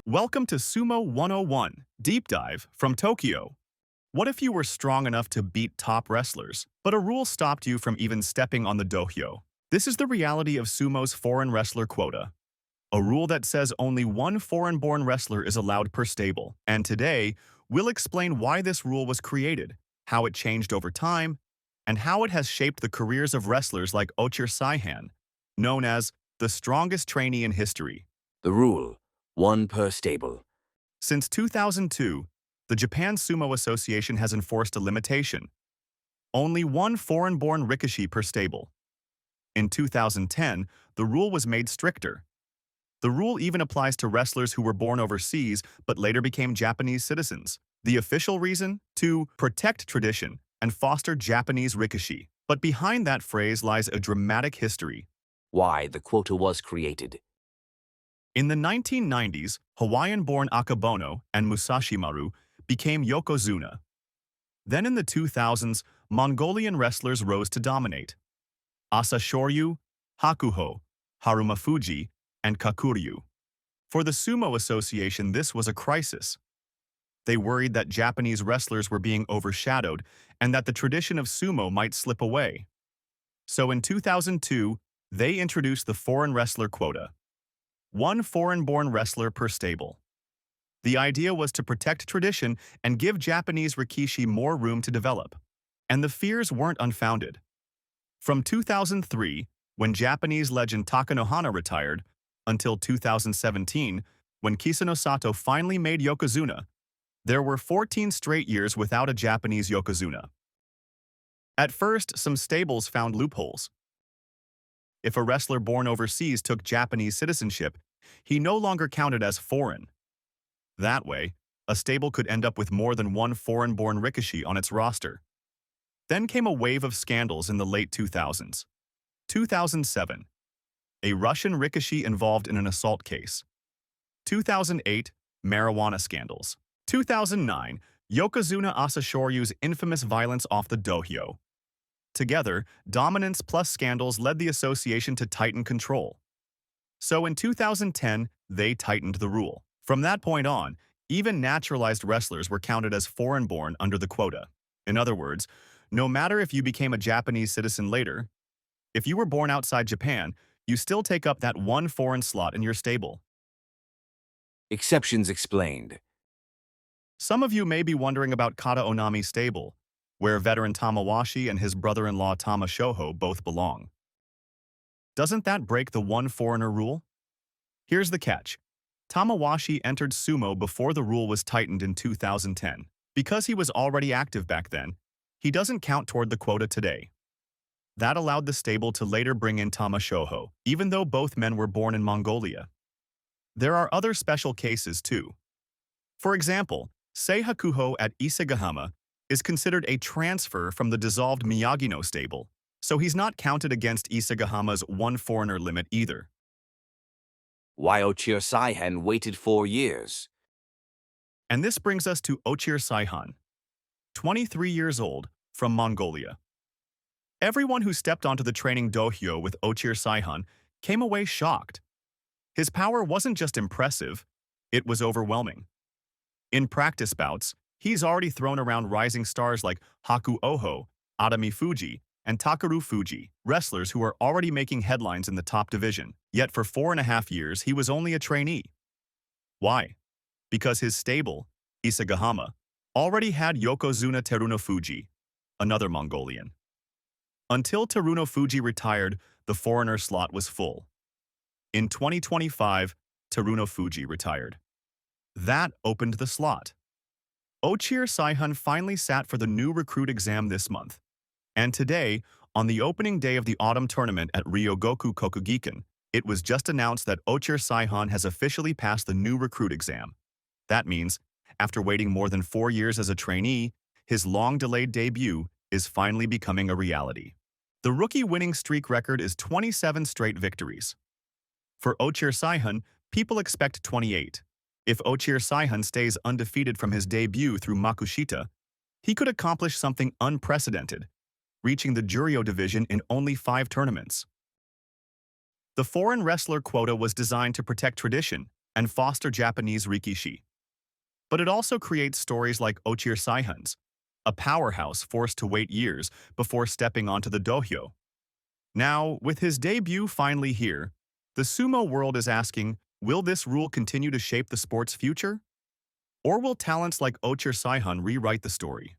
Welcome to Sumo 101, Deep Dive from Tokyo. What if you were strong enough to beat top wrestlers, but a rule stopped you from even stepping on the dohyo? This is the reality of Sumo's Foreign Wrestler Quota, a rule that says only one foreign-born wrestler is allowed per stable. And today, we'll explain why this rule was created, how it changed over time, and how it has shaped the careers of wrestlers like Ochirsaihan, known as the strongest trainee in history. The rule, one per stable. Since 2002, the Japan Sumo Association has enforced a limitation: only one foreign-born rikishi per stable. In 2010, the rule was made stricter. The rule even applies to wrestlers who were born overseas but later became Japanese citizens. The official reason? To protect tradition and foster Japanese rikishi. But behind that phrase lies a dramatic history. Why the quota was created. In the 1990s, Hawaiian-born Akabono and Musashimaru became Yokozuna. Then in the 2000s, Mongolian wrestlers rose to dominate: Asashoryu, Hakuho, Harumafuji, and Kakuryu. For the Sumo Association, this was a crisis. They worried that Japanese wrestlers were being overshadowed and that the tradition of sumo might slip away. So in 2002, they introduced the Foreign Wrestler Quota: one foreign-born wrestler per stable. The idea was to protect tradition and give Japanese rikishi more room to develop. And the fears weren't unfounded. From 2003, when Japanese legend Takanohana retired, until 2017, when Kisano Sato finally made Yokozuna, there were 14 straight years without a Japanese Yokozuna. At first, some stables found loopholes. If a wrestler born overseas took Japanese citizenship, he no longer counted as foreign. That way, a stable could end up with more than one foreign-born rikishi on its roster. Then came a wave of scandals in the late 2000s. 2007, a Russian rikishi involved in an assault case. 2008, marijuana scandals. 2009, Yokozuna Asashoryu's infamous violence off the dohyo. Together, dominance plus scandals led the association to tighten control. So in 2010, they tightened the rule. From that point on, even naturalized wrestlers were counted as foreign-born under the quota. In other words, no matter if you became a Japanese citizen later, if you were born outside Japan, you still take up that one foreign slot in your stable. Exceptions explained. Some of you may be wondering about Kata Onami's stable, where veteran Tamawashi and his brother-in-law Tama Shoho both belong. Doesn't that break the one foreigner rule? Here's the catch. Tamawashi entered sumo before the rule was tightened in 2010. Because he was already active back then, he doesn't count toward the quota today. That allowed the stable to later bring in Tama Shoho, even though both men were born in Mongolia. There are other special cases too. For example, Sei Hakuho at Isegahama is considered a transfer from the dissolved Miyagino stable, so he's not counted against Isegahama's one foreigner limit either. Why Ochirsaihan waited 4 years. And this brings us to Ochirsaihan, 23 years old, from Mongolia. Everyone who stepped onto the training dohyo with Ochirsaihan came away shocked. His power wasn't just impressive, it was overwhelming. In practice bouts, he's already thrown around rising stars like Haku Oho, Adami Fuji, and Takaru Fuji, wrestlers who are already making headlines in the top division. Yet for 4.5 years, he was only a trainee. Why? Because his stable, Isegahama, already had Yokozuna Teruno Fuji, another Mongolian. Until Teruno Fuji retired, the foreigner slot was full. In 2025, Teruno Fuji retired. That opened the slot. Ochirsaihan finally sat for the new recruit exam this month. And today, on the opening day of the autumn tournament at Ryogoku Kokugikan, it was just announced that Ochirsaihan has officially passed the new recruit exam. That means, after waiting more than 4 years as a trainee, his long-delayed debut is finally becoming a reality. The rookie winning streak record is 27 straight victories. For Ochirsaihan, people expect 28. If Ochirsaihan stays undefeated from his debut through Makushita, he could accomplish something unprecedented, reaching the Juryo division in only 5 tournaments. The Foreign Wrestler Quota was designed to protect tradition and foster Japanese rikishi. But it also creates stories like Ochirsaihan's, a powerhouse forced to wait years before stepping onto the dohyo. Now, with his debut finally here, the sumo world is asking, will this rule continue to shape the sport's future? Or will talents like Ochirsaihan rewrite the story?